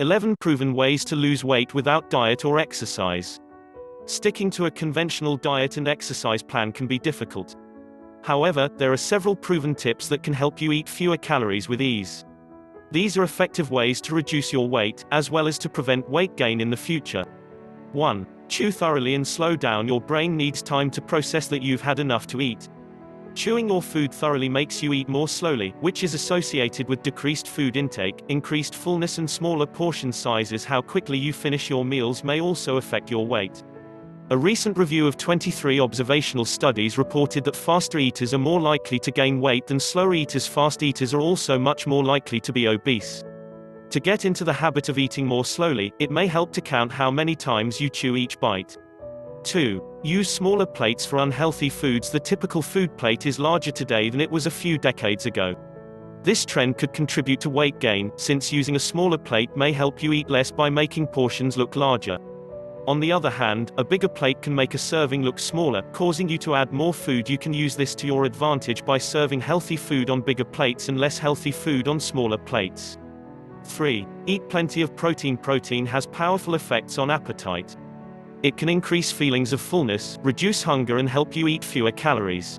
11 proven ways to lose weight without diet or exercise. Sticking to a conventional diet and exercise plan can be difficult. However, there are several proven tips that can help you eat fewer calories with ease. These are effective ways to reduce your weight, as well as to prevent weight gain in the future. 1. Chew thoroughly and slow down. Your brain needs time to process that you've had enough to eat. Chewing your food thoroughly makes you eat more slowly, which is associated with decreased food intake, increased fullness and smaller portion sizes. How quickly you finish your meals may also affect your weight. A recent review of 23 observational studies reported that faster eaters are more likely to gain weight than slower eaters. Fast eaters are also much more likely to be obese. To get into the habit of eating more slowly, it may help to count how many times you chew each bite. 2. Use smaller plates for unhealthy foods. The typical food plate is larger today than it was a few decades ago. This trend could contribute to weight gain, since using a smaller plate may help you eat less by making portions look larger. On the other hand, a bigger plate can make a serving look smaller, causing you to add more food. You can use this to your advantage by serving healthy food on bigger plates and less healthy food on smaller plates. 3. Eat plenty of protein. Protein has powerful effects on appetite. It can increase feelings of fullness, reduce hunger and help you eat fewer calories.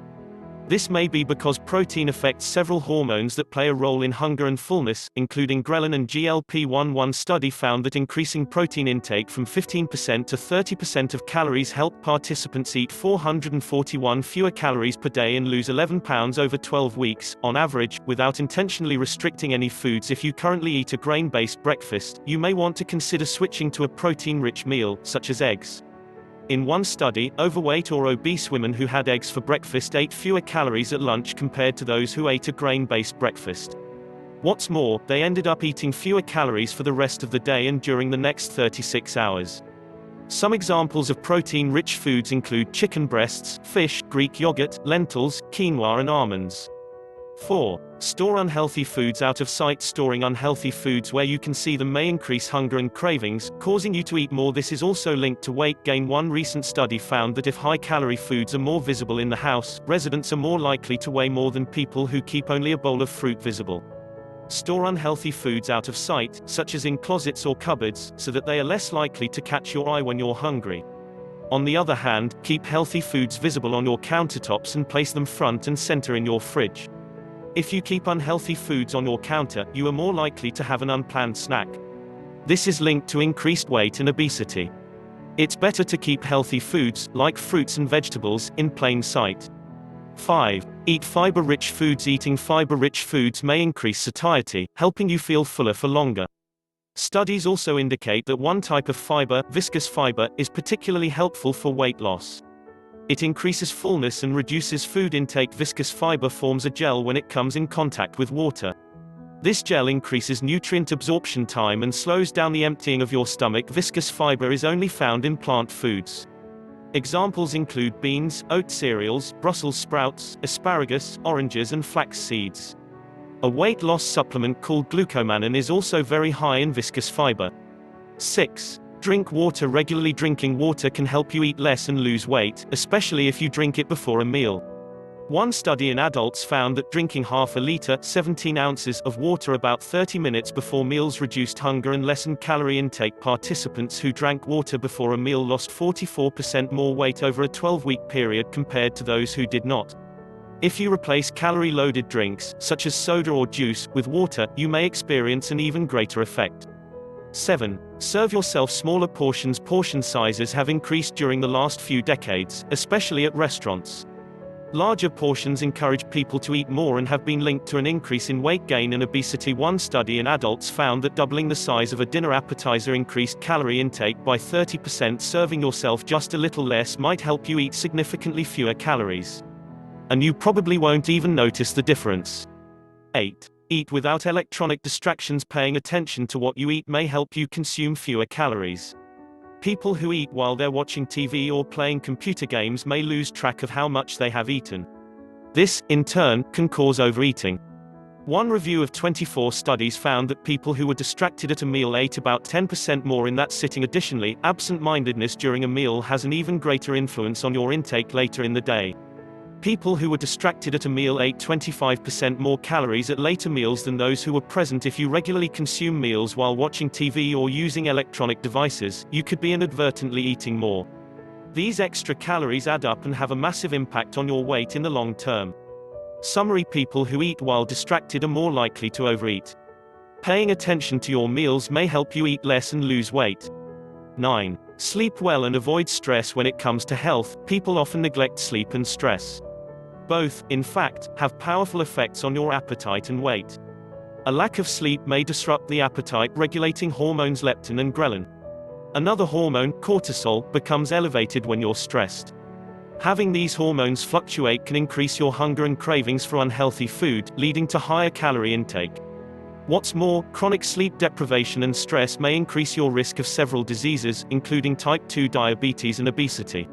This may be because protein affects several hormones that play a role in hunger and fullness, including ghrelin and GLP-1. One study found that increasing protein intake from 15% to 30% of calories helped participants eat 441 fewer calories per day and lose 11 pounds over 12 weeks, on average, without intentionally restricting any foods. If you currently eat a grain-based breakfast, you may want to consider switching to a protein-rich meal, such as eggs. In one study, overweight or obese women who had eggs for breakfast ate fewer calories at lunch compared to those who ate a grain-based breakfast. What's more, they ended up eating fewer calories for the rest of the day and during the next 36 hours. Some examples of protein-rich foods include chicken breasts, fish, Greek yogurt, lentils, quinoa and almonds. 4. Store unhealthy foods out of sight. Storing unhealthy foods where you can see them may increase hunger and cravings, causing you to eat more. This is also linked to weight gain. One recent study found that if high-calorie foods are more visible in the house, residents are more likely to weigh more than people who keep only a bowl of fruit visible. Store unhealthy foods out of sight, such as in closets or cupboards, so that they are less likely to catch your eye when you're hungry. On the other hand, keep healthy foods visible on your countertops and place them front and center in your fridge. If you keep unhealthy foods on your counter, you are more likely to have an unplanned snack. This is linked to increased weight and obesity. It's better to keep healthy foods, like fruits and vegetables, in plain sight. 5. Eat fiber-rich foods. Eating fiber-rich foods may increase satiety, helping you feel fuller for longer. Studies also indicate that one type of fiber, viscous fiber, is particularly helpful for weight loss. It increases fullness and reduces food intake. Viscous fiber forms a gel when it comes in contact with water. This gel increases nutrient absorption time and slows down the emptying of your stomach. Viscous fiber is only found in plant foods. Examples include beans, oat cereals, Brussels sprouts, asparagus, oranges and flax seeds. A weight loss supplement called glucomannan is also very high in viscous fiber. 6. Drink water regularly. Drinking water can help you eat less and lose weight, especially if you drink it before a meal. One study in adults found that drinking half a liter, 17 ounces, of water about 30 minutes before meals reduced hunger and lessened calorie intake. Participants who drank water before a meal lost 44% more weight over a 12-week period compared to those who did not. If you replace calorie-loaded drinks, such as soda or juice, with water, you may experience an even greater effect. 7. Serve yourself smaller portions. Portion sizes have increased during the last few decades, especially at restaurants. Larger portions encourage people to eat more and have been linked to an increase in weight gain and obesity. One study in adults found that doubling the size of a dinner appetizer increased calorie intake by 30%. Serving yourself just a little less might help you eat significantly fewer calories. And you probably won't even notice the difference. 8. Eat without electronic distractions. Paying attention to what you eat may help you consume fewer calories. People who eat while they're watching TV or playing computer games may lose track of how much they have eaten. This, in turn, can cause overeating. One review of 24 studies found that people who were distracted at a meal ate about 10% more in that sitting. Additionally, absent-mindedness during a meal has an even greater influence on your intake later in the day. People who were distracted at a meal ate 25% more calories at later meals than those who were present. If you regularly consume meals while watching TV or using electronic devices, you could be inadvertently eating more. These extra calories add up and have a massive impact on your weight in the long term. Summary: people who eat while distracted are more likely to overeat. Paying attention to your meals may help you eat less and lose weight. 9. Sleep well and avoid stress. When it comes to health, people often neglect sleep and stress. Both, in fact, have powerful effects on your appetite and weight. A lack of sleep may disrupt the appetite regulating hormones leptin and ghrelin. Another hormone, cortisol, becomes elevated when you're stressed. Having these hormones fluctuate can increase your hunger and cravings for unhealthy food, leading to higher calorie intake. What's more, chronic sleep deprivation and stress may increase your risk of several diseases, including type 2 diabetes and obesity.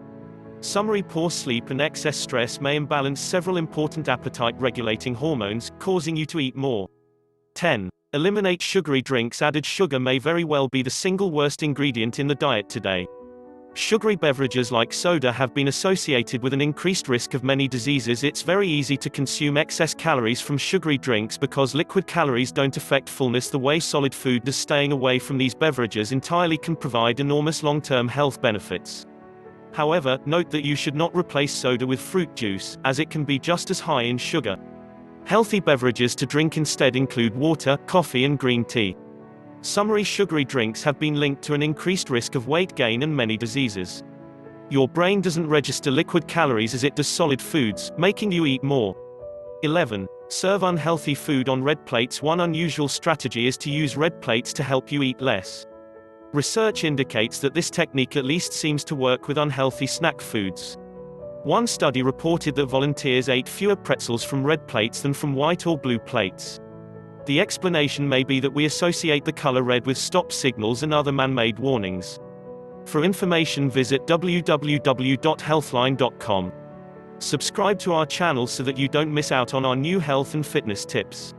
Summary: poor sleep and excess stress may imbalance several important appetite-regulating hormones, causing you to eat more. 10. Eliminate sugary drinks. Added sugar may very well be the single worst ingredient in the diet today. Sugary beverages like soda have been associated with an increased risk of many diseases. It's very easy to consume excess calories from sugary drinks because liquid calories don't affect fullness the way solid food does. Staying away from these beverages entirely can provide enormous long-term health benefits. However, note that you should not replace soda with fruit juice, as it can be just as high in sugar. Healthy beverages to drink instead include water, coffee and green tea. Summary: sugary drinks have been linked to an increased risk of weight gain and many diseases. Your brain doesn't register liquid calories as it does solid foods, making you eat more. 11. Serve unhealthy food on red plates. One unusual strategy is to use red plates to help you eat less. Research indicates that this technique at least seems to work with unhealthy snack foods. One study reported that volunteers ate fewer pretzels from red plates than from white or blue plates. The explanation may be that we associate the color red with stop signals and other man-made warnings. For information, visit www.healthline.com. Subscribe to our channel so that you don't miss out on our new health and fitness tips.